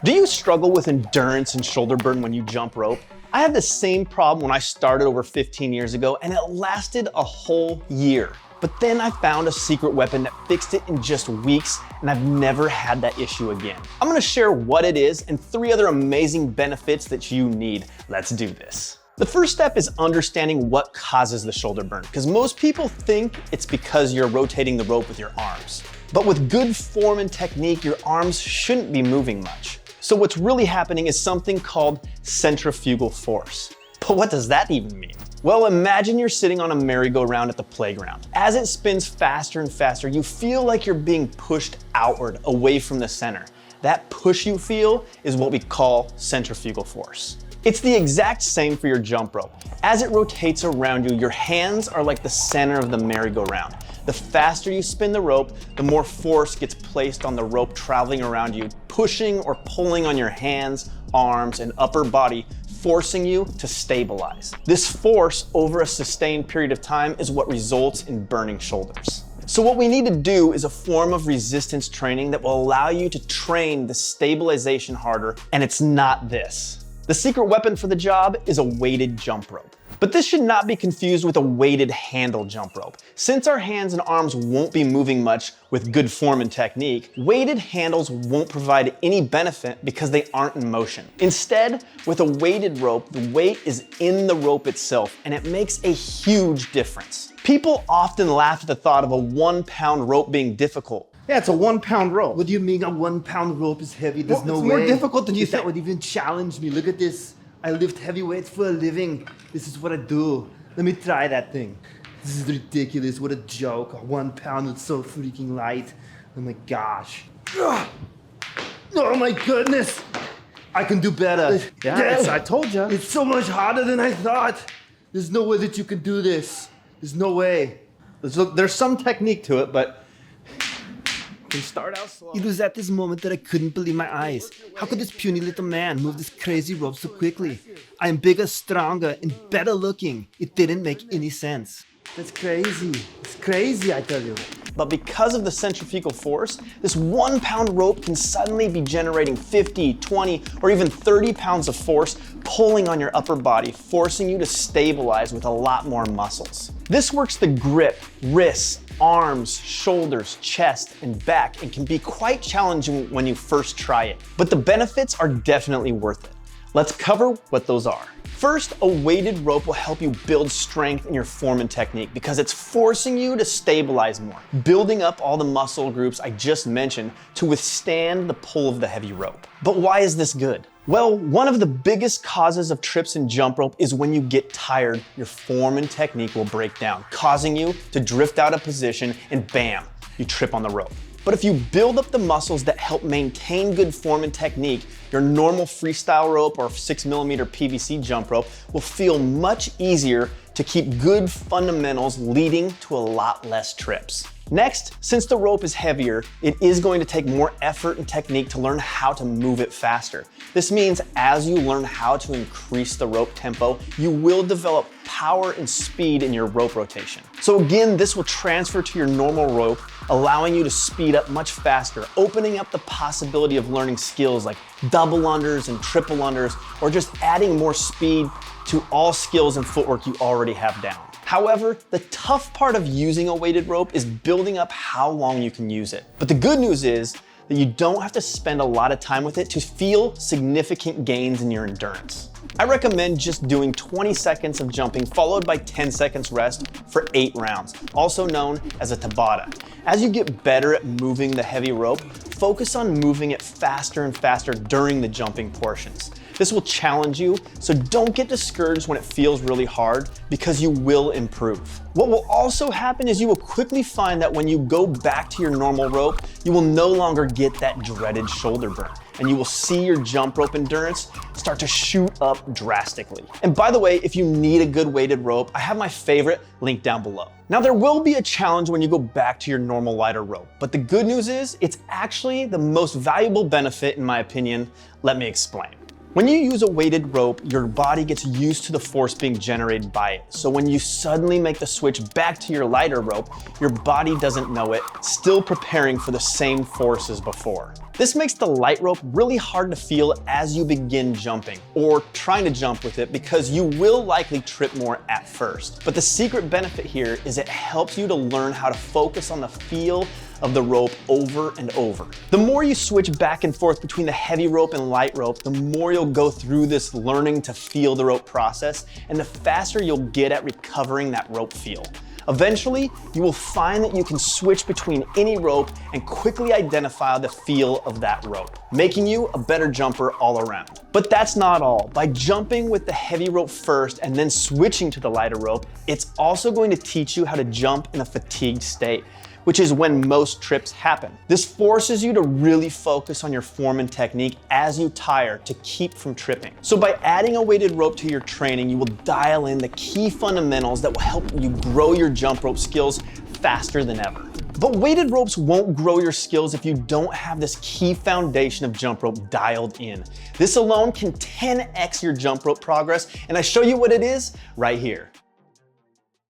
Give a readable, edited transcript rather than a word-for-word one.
Do you struggle with endurance and shoulder burn when you jump rope? I had the same problem when I started over 15 years ago, and it lasted a whole year. But then I found a secret weapon that fixed it in just weeks, and I've never had that issue again. I'm gonna share what it is and 3 other amazing benefits that you need. Let's do this. The first step is understanding what causes the shoulder burn, because most people think it's because you're rotating the rope with your arms. But with good form and technique, your arms shouldn't be moving much. So what's really happening is something called centrifugal force. But what does that even mean? Well, imagine you're sitting on a merry-go-round at the playground. As it spins faster and faster, you feel like you're being pushed outward, away from the center. That push you feel is what we call centrifugal force. It's the exact same for your jump rope. As it rotates around you, your hands are like the center of the merry-go-round. The faster you spin the rope, the more force gets placed on the rope traveling around you, pushing or pulling on your hands, arms, and upper body, forcing you to stabilize. This force over a sustained period of time is what results in burning shoulders. So what we need to do is a form of resistance training that will allow you to train the stabilization harder, and it's not this. The secret weapon for the job is a weighted jump rope. But this should not be confused with a weighted handle jump rope. Since our hands and arms won't be moving much with good form and technique, weighted handles won't provide any benefit because they aren't in motion. Instead, with a weighted rope, the weight is in the rope itself, and it makes a huge difference. People often laugh at the thought of a 1-pound rope being difficult. Yeah, it's a 1-pound rope. What do you mean a 1-pound rope is heavy? There's no way. It's more difficult than you think. That would even challenge me. Look at this. I lift heavy weights for a living. This is what I do. Let me try that thing. This is ridiculous. What a joke. 1 pound is so freaking light. Oh my gosh. Ugh. Oh my goodness. I can do better. Yeah, I told you. It's so much harder than I thought. There's no way that you can do this. There's no way. There's some technique to it, but you start out slow. It was at this moment that I couldn't believe my eyes. How could this puny little man move this crazy rope so quickly? I am bigger, stronger, and better looking. It didn't make any sense. That's crazy. It's crazy, I tell you. But because of the centrifugal force, this 1-pound rope can suddenly be generating 50, 20, or even 30 pounds of force pulling on your upper body, forcing you to stabilize with a lot more muscles. This works the grip, wrists, arms, shoulders, chest, and back, and can be quite challenging when you first try it. But the benefits are definitely worth it. Let's cover what those are. First, a weighted rope will help you build strength in your form and technique because it's forcing you to stabilize more, building up all the muscle groups I just mentioned to withstand the pull of the heavy rope. But why is this good? Well, one of the biggest causes of trips in jump rope is when you get tired, your form and technique will break down, causing you to drift out of position and bam, you trip on the rope. But if you build up the muscles that help maintain good form and technique, your normal freestyle rope or 6mm PVC jump rope will feel much easier to keep good fundamentals, leading to a lot less trips. Next, since the rope is heavier, it is going to take more effort and technique to learn how to move it faster. This means as you learn how to increase the rope tempo, you will develop power and speed in your rope rotation. So again, this will transfer to your normal rope, allowing you to speed up much faster, opening up the possibility of learning skills like double unders and triple unders, or just adding more speed to all skills and footwork you already have down. However, the tough part of using a weighted rope is building up how long you can use it. But the good news is that you don't have to spend a lot of time with it to feel significant gains in your endurance. I recommend just doing 20 seconds of jumping followed by 10 seconds rest for 8 rounds, also known as a Tabata. As you get better at moving the heavy rope, focus on moving it faster and faster during the jumping portions. This will challenge you, so don't get discouraged when it feels really hard because you will improve. What will also happen is you will quickly find that when you go back to your normal rope, you will no longer get that dreaded shoulder burn, and you will see your jump rope endurance start to shoot up drastically. And by the way, if you need a good weighted rope, I have my favorite linked down below. Now there will be a challenge when you go back to your normal lighter rope, but the good news is it's actually the most valuable benefit in my opinion. Let me explain. When you use a weighted rope, your body gets used to the force being generated by it. So when you suddenly make the switch back to your lighter rope, your body doesn't know it, still preparing for the same force as before. This makes the light rope really hard to feel as you begin jumping or trying to jump with it, because you will likely trip more at first. But the secret benefit here is it helps you to learn how to focus on the feel of the rope over and over. The more you switch back and forth between the heavy rope and light rope, the more you'll go through this learning to feel the rope process, and the faster you'll get at recovering that rope feel. Eventually, you will find that you can switch between any rope and quickly identify the feel of that rope, making you a better jumper all around. But that's not all. By jumping with the heavy rope first and then switching to the lighter rope, it's also going to teach you how to jump in a fatigued state, which is when most trips happen. This forces you to really focus on your form and technique as you tire to keep from tripping. So by adding a weighted rope to your training, you will dial in the key fundamentals that will help you grow your jump rope skills faster than ever. But weighted ropes won't grow your skills if you don't have this key foundation of jump rope dialed in. This alone can 10x your jump rope progress, and I show you what it is right here.